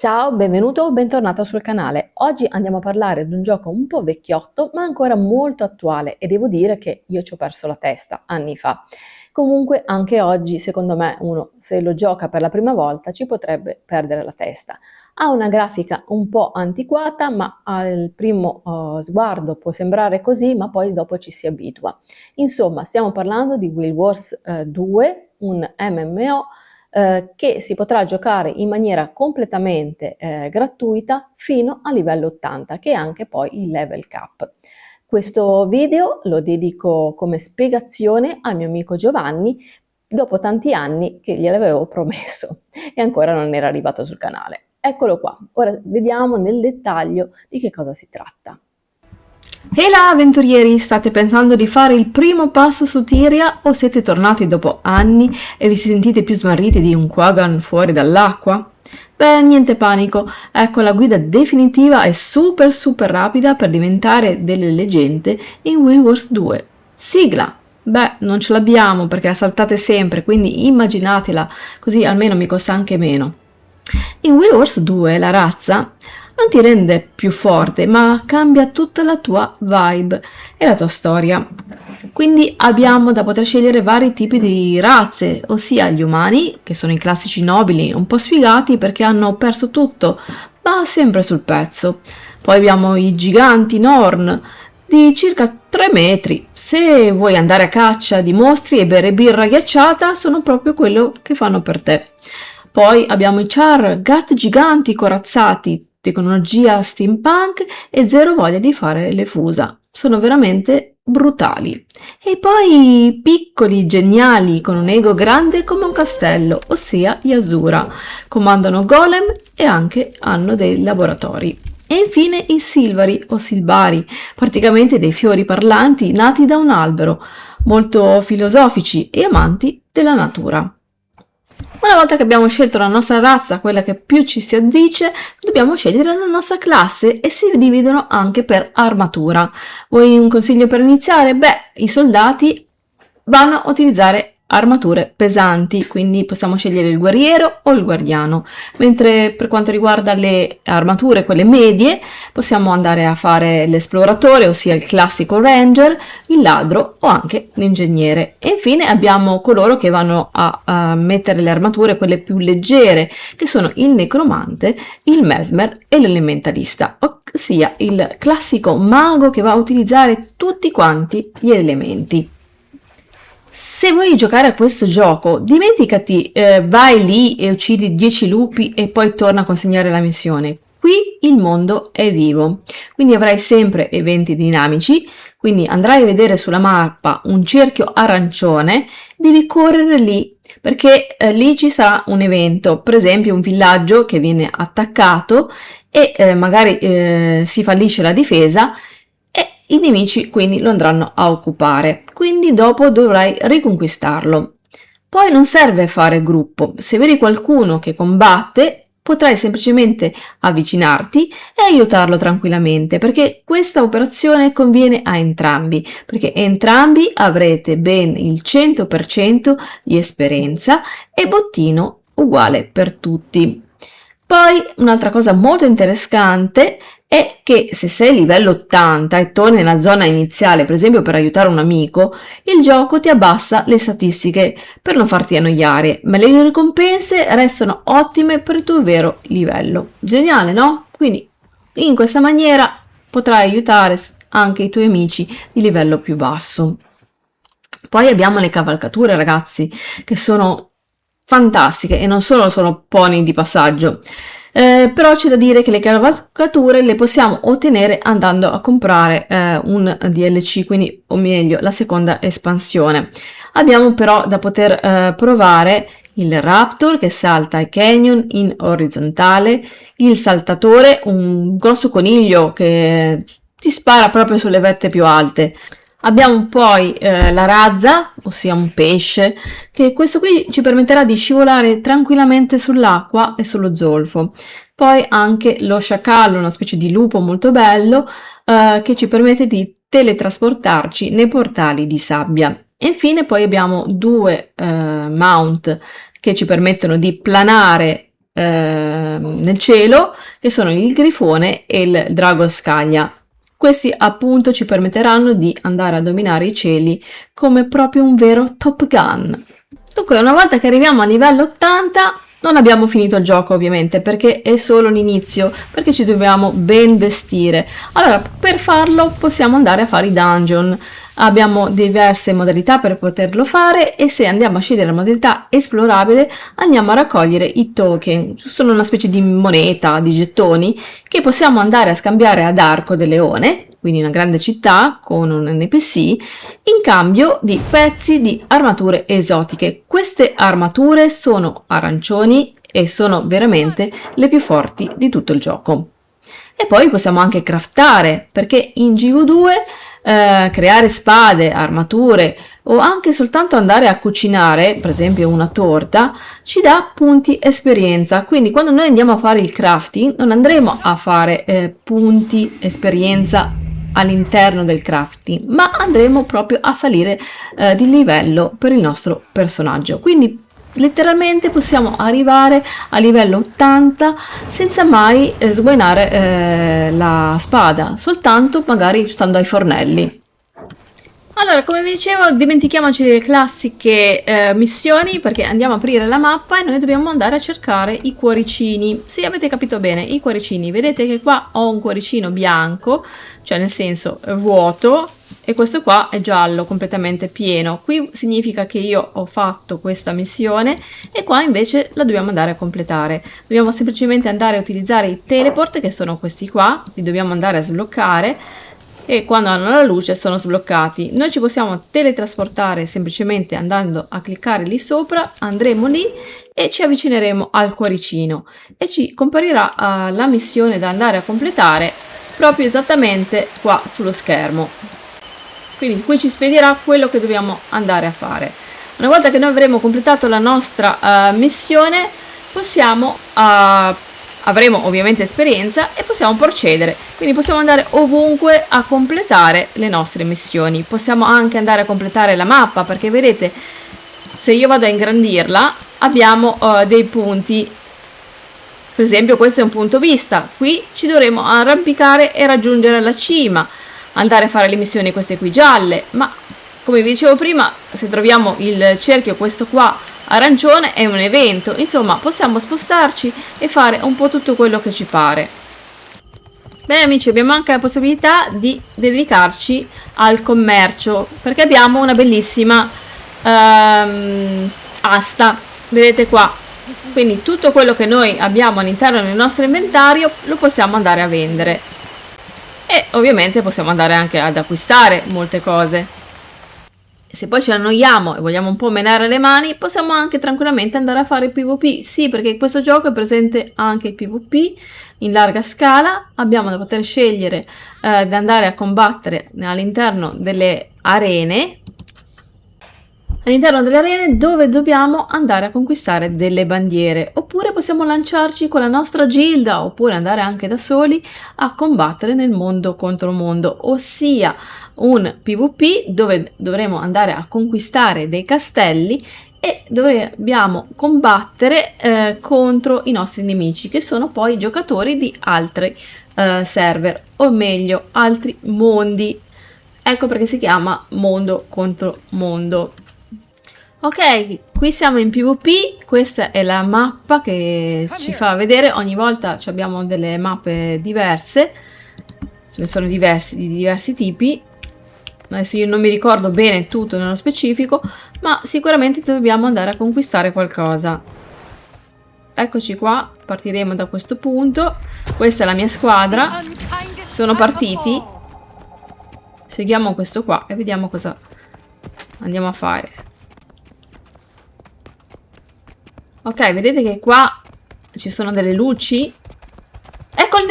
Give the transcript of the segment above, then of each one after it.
Ciao, benvenuto o bentornato sul canale. Oggi andiamo a parlare di un gioco un po' vecchiotto, ma ancora molto attuale e devo dire che io ci ho perso la testa anni fa. Comunque anche oggi, secondo me, uno se lo gioca per la prima volta ci potrebbe perdere la testa. Ha una grafica un po' antiquata, ma al primo sguardo può sembrare così, ma poi dopo ci si abitua. Insomma, stiamo parlando di Guild Wars 2, un MMO che si potrà giocare in maniera completamente gratuita fino a livello 80, che è anche poi il level cap. Questo video lo dedico come spiegazione al mio amico Giovanni dopo tanti anni che gliel'avevo promesso e ancora non era arrivato sul canale. Eccolo qua, ora vediamo nel dettaglio di che cosa si tratta. Ehi là, avventurieri, state pensando di fare il primo passo su Tyria o siete tornati dopo anni e vi sentite più smarriti di un Quaggan fuori dall'acqua? Beh, niente panico, ecco la guida definitiva e super rapida per diventare delle leggende in Guild Wars 2. Sigla! Beh, non ce l'abbiamo perché la saltate sempre, quindi immaginatela, così almeno mi costa anche meno. In Guild Wars 2 la razza non ti rende più forte, ma cambia tutta la tua vibe e la tua storia. Quindi abbiamo da poter scegliere vari tipi di razze, ossia gli umani, che sono i classici nobili, un po' sfigati perché hanno perso tutto, ma sempre sul pezzo. Poi abbiamo i giganti Norn, di circa 3 metri. Se vuoi andare a caccia di mostri e bere birra ghiacciata, sono proprio quello che fanno per te. Poi abbiamo i Char, gatti giganti corazzati, tecnologia steampunk e zero voglia di fare le fusa. Sono veramente brutali. E poi i piccoli geniali con un ego grande come un castello, ossia gli Asura. Comandano golem e anche hanno dei laboratori. E infine i Silvari o Silbari, praticamente dei fiori parlanti nati da un albero, molto filosofici e amanti della natura. Una volta che abbiamo scelto la nostra razza, quella che più ci si addice, dobbiamo scegliere la nostra classe e si dividono anche per armatura. Vuoi un consiglio per iniziare? Beh, i soldati vanno a utilizzare armature pesanti, quindi possiamo scegliere il guerriero o il guardiano, mentre per quanto riguarda le armature, quelle medie, possiamo andare a fare l'esploratore, ossia il classico ranger, il ladro o anche l'ingegnere. E infine abbiamo coloro che vanno a mettere le armature, quelle più leggere, che sono il necromante, il mesmer e l'elementalista, ossia il classico mago che va a utilizzare tutti quanti gli elementi. Se vuoi giocare a questo gioco, dimenticati, vai lì e uccidi 10 lupi e poi torna a consegnare la missione. Qui il mondo è vivo, quindi avrai sempre eventi dinamici, quindi andrai a vedere sulla mappa un cerchio arancione, devi correre lì perché lì ci sarà un evento, per esempio un villaggio che viene attaccato e magari si fallisce la difesa e i nemici quindi lo andranno a occupare, quindi dopo dovrai riconquistarlo. Poi non serve fare gruppo, se vedi qualcuno che combatte potrai semplicemente avvicinarti e aiutarlo tranquillamente, perché questa operazione conviene a entrambi, perché entrambi avrete ben il 100% di esperienza e bottino uguale per tutti. Poi un'altra cosa molto interessante è che se sei livello 80 e torni nella zona iniziale, per esempio per aiutare un amico, il gioco ti abbassa le statistiche per non farti annoiare, ma le ricompense restano ottime per il tuo vero livello. Geniale, no? Quindi in questa maniera potrai aiutare anche i tuoi amici di livello più basso. Poi abbiamo le cavalcature, ragazzi, che sono fantastiche e non solo sono pony di passaggio. Però c'è da dire che le cavalcature le possiamo ottenere andando a comprare un DLC, quindi o meglio la seconda espansione. Abbiamo però da poter provare il Raptor che salta ai canyon in orizzontale, il Saltatore, un grosso coniglio che ti spara proprio sulle vette più alte. Abbiamo poi la razza, ossia un pesce, che questo qui ci permetterà di scivolare tranquillamente sull'acqua e sullo zolfo. Poi anche lo sciacallo, una specie di lupo molto bello, che ci permette di teletrasportarci nei portali di sabbia. E infine poi abbiamo due mount che ci permettono di planare nel cielo, che sono il grifone e il drago scaglia. Questi appunto ci permetteranno di andare a dominare i cieli come proprio un vero Top Gun. Dunque, una volta che arriviamo a livello 80, non abbiamo finito il gioco ovviamente, perché è solo l'inizio, perché ci dobbiamo ben vestire. Allora, per farlo possiamo andare a fare i dungeon. Abbiamo diverse modalità per poterlo fare e se andiamo a scegliere la modalità esplorabile andiamo a raccogliere i token. Sono una specie di moneta, di gettoni, che possiamo andare a scambiare ad Arco del Leone, quindi una grande città con un NPC, in cambio di pezzi di armature esotiche. Queste armature sono arancioni e sono veramente le più forti di tutto il gioco. E poi possiamo anche craftare, perché in GW2 creare spade, armature o anche soltanto andare a cucinare, per esempio una torta, ci dà punti esperienza. Quindi quando noi andiamo a fare il crafting non andremo a fare punti esperienza all'interno del crafting, ma andremo proprio a salire di livello per il nostro personaggio. Quindi letteralmente possiamo arrivare a livello 80 senza mai sguainare la spada, soltanto magari stando ai fornelli. Allora, come vi dicevo, dimentichiamoci le classiche missioni, perché andiamo a aprire la mappa e noi dobbiamo andare a cercare i cuoricini. Sì, avete capito bene, i cuoricini. Vedete che qua ho un cuoricino bianco, cioè nel senso vuoto, e questo qua è giallo, completamente pieno. Qui significa che io ho fatto questa missione e qua invece la dobbiamo andare a completare. Dobbiamo semplicemente andare a utilizzare i teleport, che sono questi qua, li dobbiamo andare a sbloccare e quando hanno la luce sono sbloccati. Noi ci possiamo teletrasportare semplicemente andando a cliccare lì sopra, andremo lì e ci avvicineremo al cuoricino e ci comparirà la missione da andare a completare proprio esattamente qua sullo schermo. Quindi qui ci spiegherà quello che dobbiamo andare a fare. Una volta che noi avremo completato la nostra missione, avremo ovviamente esperienza e possiamo procedere. Quindi possiamo andare ovunque a completare le nostre missioni. Possiamo anche andare a completare la mappa, perché vedete, se io vado a ingrandirla, abbiamo dei punti. Per esempio questo è un punto vista. Qui ci dovremo arrampicare e raggiungere la cima, andare a fare le missioni queste qui gialle, ma come vi dicevo prima, se troviamo il cerchio questo qua arancione è un evento. Insomma, possiamo spostarci e fare un po' tutto quello che ci pare. Bene amici, abbiamo anche la possibilità di dedicarci al commercio, perché abbiamo una bellissima asta, vedete qua. Quindi tutto quello che noi abbiamo all'interno del nostro inventario lo possiamo andare a vendere. E ovviamente possiamo andare anche ad acquistare molte cose. Se poi ci annoiamo e vogliamo un po' menare le mani, possiamo anche tranquillamente andare a fare PvP. Sì, perché in questo gioco è presente anche il PvP in larga scala. Abbiamo da poter scegliere di andare a combattere all'interno delle arene. All'interno delle arene dove dobbiamo andare a conquistare delle bandiere, oppure possiamo lanciarci con la nostra gilda, oppure andare anche da soli a combattere nel mondo contro mondo, ossia un PvP dove dovremo andare a conquistare dei castelli e dobbiamo combattere contro i nostri nemici, che sono poi giocatori di altri server, o meglio altri mondi. Ecco perché si chiama mondo contro mondo. Ok, qui siamo in PvP, questa è la mappa che ci fa vedere, ogni volta abbiamo delle mappe diverse, ce ne sono diversi, di diversi tipi. Adesso io non mi ricordo bene tutto nello specifico, ma sicuramente dobbiamo andare a conquistare qualcosa. Eccoci qua, partiremo da questo punto, questa è la mia squadra, sono partiti, seguiamo questo qua e vediamo cosa andiamo a fare. Ok, vedete che qua ci sono delle luci. Ecco il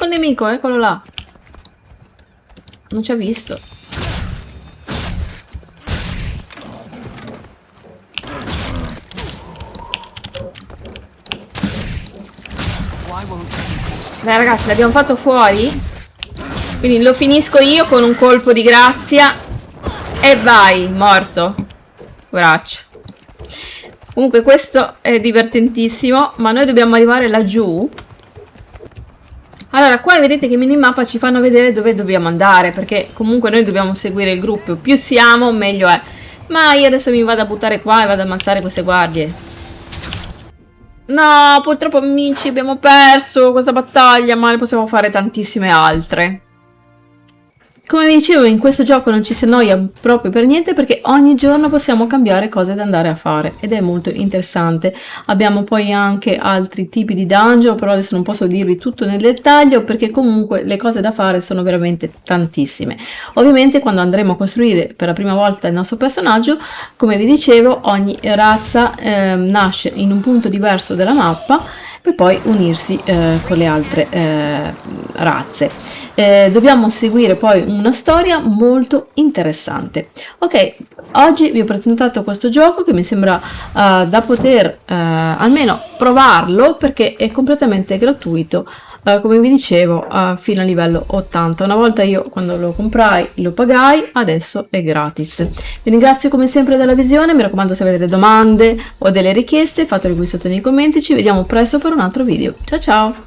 nemico, eccolo là. Non ci ha visto. Dai ragazzi, l'abbiamo fatto fuori. Quindi lo finisco io con un colpo di grazia. E vai, morto. Coraggio. Comunque questo è divertentissimo, ma noi dobbiamo arrivare laggiù. Allora, qua vedete che minimappa ci fanno vedere dove dobbiamo andare, perché comunque noi dobbiamo seguire il gruppo, più siamo meglio è. Ma io adesso mi vado a buttare qua e vado ad ammazzare queste guardie. No, purtroppo amici abbiamo perso questa battaglia, ma ne possiamo fare tantissime altre. Come vi dicevo, in questo gioco non ci si annoia proprio per niente perché ogni giorno possiamo cambiare cose da andare a fare ed è molto interessante. Abbiamo poi anche altri tipi di dungeon, però adesso non posso dirvi tutto nel dettaglio perché comunque le cose da fare sono veramente tantissime. Ovviamente quando andremo a costruire per la prima volta il nostro personaggio, come vi dicevo, ogni razza nasce in un punto diverso della mappa per poi unirsi con le altre razze. Dobbiamo seguire poi una storia molto interessante. Ok, oggi vi ho presentato questo gioco che mi sembra da poter almeno provarlo perché è completamente gratuito. Come vi dicevo, fino a livello 80. Una volta io quando lo comprai lo pagai, adesso è gratis. Vi ringrazio come sempre della visione, mi raccomando se avete domande o delle richieste fatele qui sotto nei commenti, ci vediamo presto per un altro video. Ciao ciao!